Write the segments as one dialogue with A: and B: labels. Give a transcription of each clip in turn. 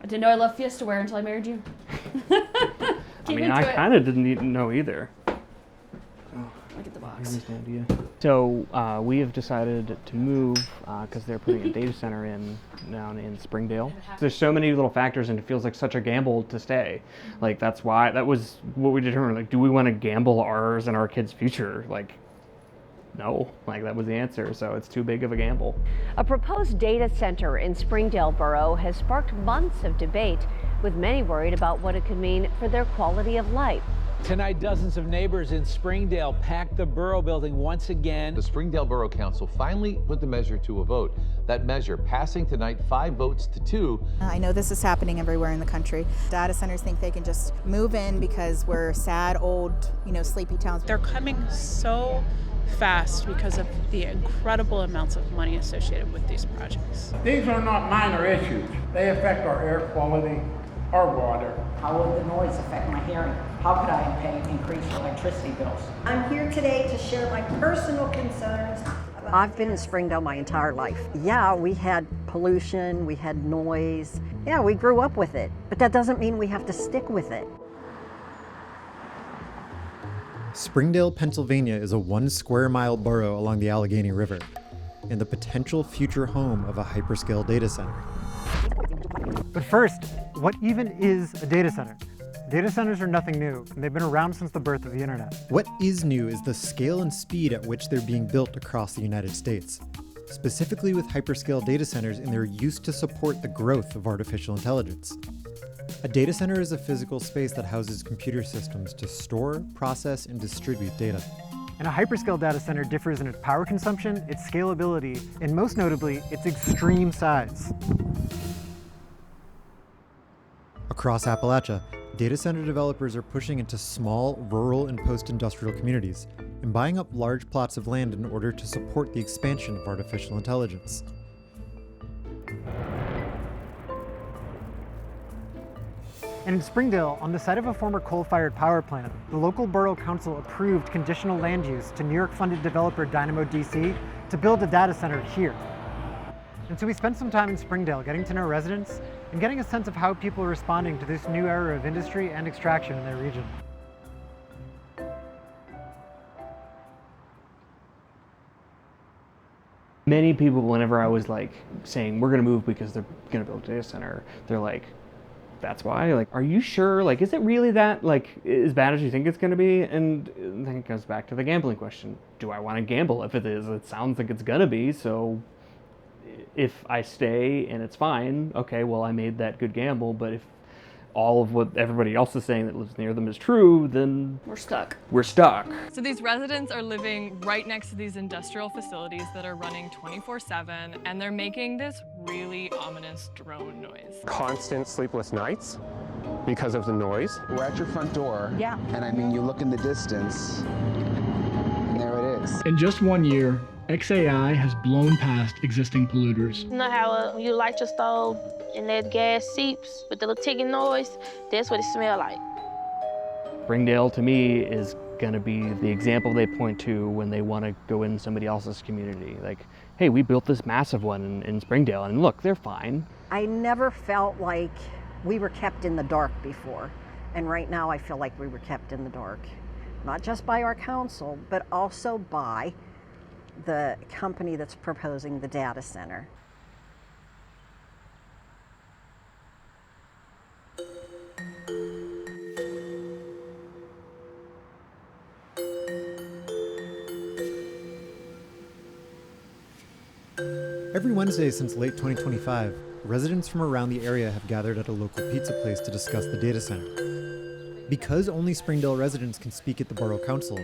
A: I didn't know I loved Fiesta wear until I married you.
B: I mean, I kind of didn't even know either.
A: Look at the box.
B: So we have decided to move because they're putting a data center down in Springdale. There's so many little factors, and it feels like such a gamble to stay. Like that was what we determined. Like, do we want to gamble ours and our kids' future? Like, no. Like that was the answer. So it's too big of a gamble.
C: A proposed data center in Springdale Borough has sparked months of debate, with many worried about what it could mean for their quality of life.
D: Tonight, dozens of neighbors in Springdale packed the borough building once again.
E: The Springdale Borough Council finally put the measure to a vote. That measure passing tonight 5 votes to 2.
F: I know this is happening everywhere in the country. Data centers think they can just move in because we're sad, old, sleepy towns.
G: They're coming so fast because of the incredible amounts of money associated with these projects.
H: These are not minor issues. They affect our air quality, our water.
I: How will the noise affect my hearing? How could I pay increased electricity bills?
J: I'm here today to share my personal concerns.
C: I've been in Springdale my entire life. Yeah, we had pollution, we had noise. Yeah, we grew up with it, but that doesn't mean we have to stick with it.
K: Springdale, Pennsylvania is a 1 square mile borough along the Allegheny River and the potential future home of a hyperscale data center.
L: But first, what even is a data center? Data centers are nothing new, and they've been around since the birth of the internet.
K: What is new is the scale and speed at which they're being built across the United States, specifically with hyperscale data centers in their use to support the growth of artificial intelligence. A data center is a physical space that houses computer systems to store, process, and distribute data.
L: And a hyperscale data center differs in its power consumption, its scalability, and most notably, its extreme size.
K: Across Appalachia, data center developers are pushing into small, rural, and post-industrial communities and buying up large plots of land in order to support the expansion of artificial intelligence.
L: And in Springdale, on the site of a former coal-fired power plant, the local borough council approved conditional land use to New York-funded developer Dynamo DC to build a data center here. And so we spent some time in Springdale getting to know residents and getting a sense of how people are responding to this new era of industry and extraction in their region.
B: Many people, whenever I was like saying we're gonna move because they're gonna build a data center, they're like, that's why? Like, are you sure? Like, is it really that, like, as bad as you think it's gonna be? And then it goes back to the gambling question. Do I wanna gamble? If it is, it sounds like it's gonna be, so if I stay and it's fine, okay, well, I made that good gamble, but if all of what everybody else is saying that lives near them is true, then
A: we're stuck.
B: We're stuck.
M: So these residents are living right next to these industrial facilities that are running 24/7, and they're making this really ominous drone noise.
N: Constant sleepless nights because of the noise.
O: We're at your front door.
C: Yeah.
O: And I mean, you look in the distance, and there it is.
P: In just 1 year, XAI has blown past existing polluters.
Q: You know how when you light your stove and that gas seeps with the little ticking noise? That's what it smells like.
B: Springdale, to me, is gonna be the example they point to when they wanna go in somebody else's community. Like, hey, we built this massive one in Springdale, and look, they're fine.
C: I never felt like we were kept in the dark before, and right now I feel like we were kept in the dark. Not just by our council, but also by the company that's proposing the data center.
K: Every Wednesday since late 2025, residents from around the area have gathered at a local pizza place to discuss the data center. Because only Springdale residents can speak at the Borough Council,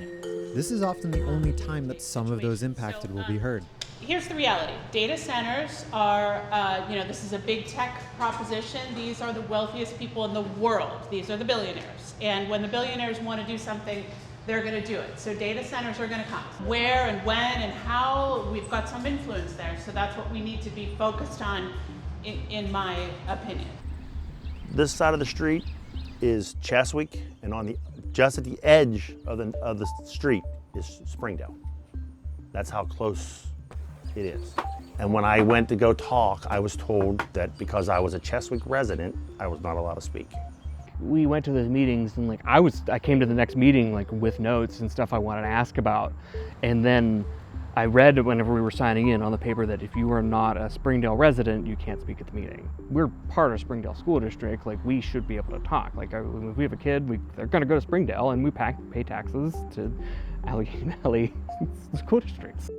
K: this is often the only time that some of those impacted will be heard.
G: Here's the reality. Data centers are, this is a big tech proposition. These are the wealthiest people in the world. These are the billionaires. And when the billionaires want to do something, they're going to do it. So data centers are going to come. Where and when and how, we've got some influence there. So that's what we need to be focused on, in my opinion.
R: This side of the street is Cheswick, and just at the edge of the street is Springdale. That's how close it is. And when I went to go talk, I was told that because I was a Cheswick resident, I was not allowed to speak.
B: We went to those meetings and like I came to the next meeting like with notes and stuff I wanted to ask about. And then I read whenever we were signing in on the paper that if you are not a Springdale resident, you can't speak at the meeting. We're part of Springdale School District, like we should be able to talk. Like if we have a kid, they're gonna go to Springdale and we pay taxes to Allegheny Valley school districts.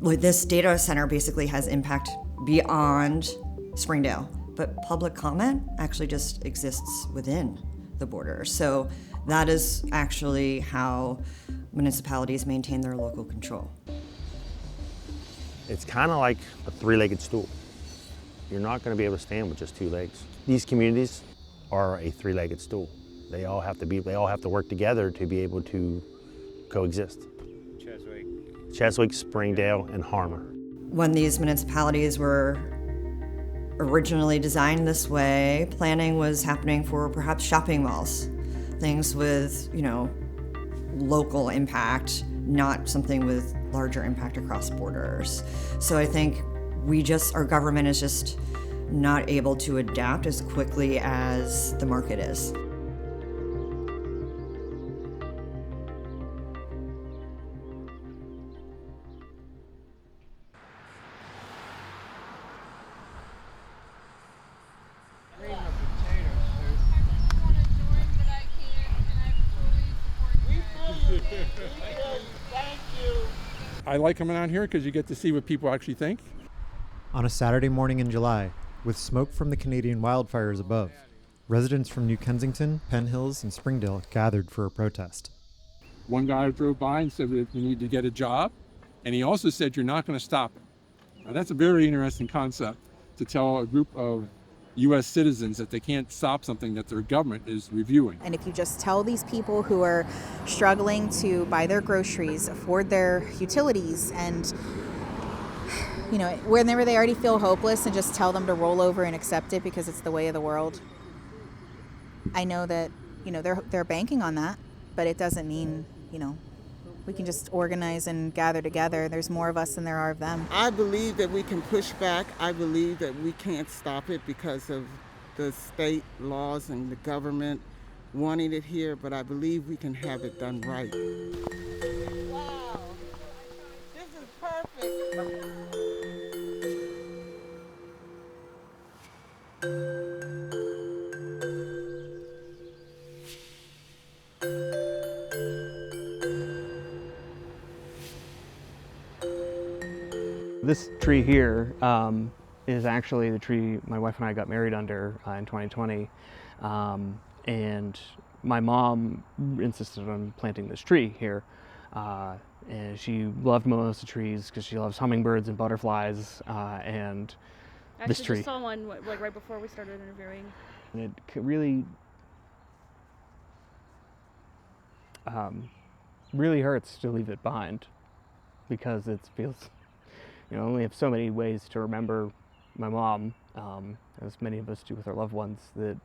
S: Like this data center basically has impact beyond Springdale, but public comment actually just exists within the border. So that is actually how municipalities maintain their local control.
R: It's kind of like a three-legged stool. You're not going to be able to stand with just two legs. These communities are a three-legged stool. They all have to work together to be able to coexist. Cheswick, Springdale, and Harmer.
S: When these municipalities were originally designed this way, planning was happening for perhaps shopping malls, things with, local impact, not something with larger impact across borders. So I think our government is just not able to adapt as quickly as the market is.
H: I like coming out here because you get to see what people actually think.
K: On a Saturday morning in July, with smoke from the Canadian wildfires above, residents from New Kensington, Penn Hills, and Springdale gathered for a protest.
H: One guy drove by and said that you need to get a job, and he also said you're not going to stop it. Now, that's a very interesting concept to tell a group of U.S. citizens that they can't stop something that their government is reviewing.
F: And if you just tell these people who are struggling to buy their groceries, afford their utilities, and whenever they already feel hopeless, and just tell them to roll over and accept it because it's the way of the world. I know that they're banking on that, but it doesn't mean we can just organize and gather together. There's more of us than there are of them.
T: I believe that we can push back. I believe that we can't stop it because of the state laws and the government wanting it here, but I believe we can have it done right.
J: Wow, this is perfect.
B: This tree here is actually the tree my wife and I got married under in 2020. And my mom insisted on planting this tree here. And she loved mimosa trees because she loves hummingbirds and butterflies and this tree.
A: I just saw one like right before we started interviewing.
B: And it really, really hurts to leave it behind because it feels, we only have so many ways to remember my mom, as many of us do with our loved ones, that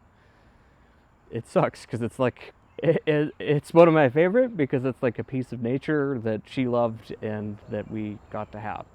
B: it sucks because it's like, it's one of my favorite because it's like a piece of nature that she loved and that we got to have.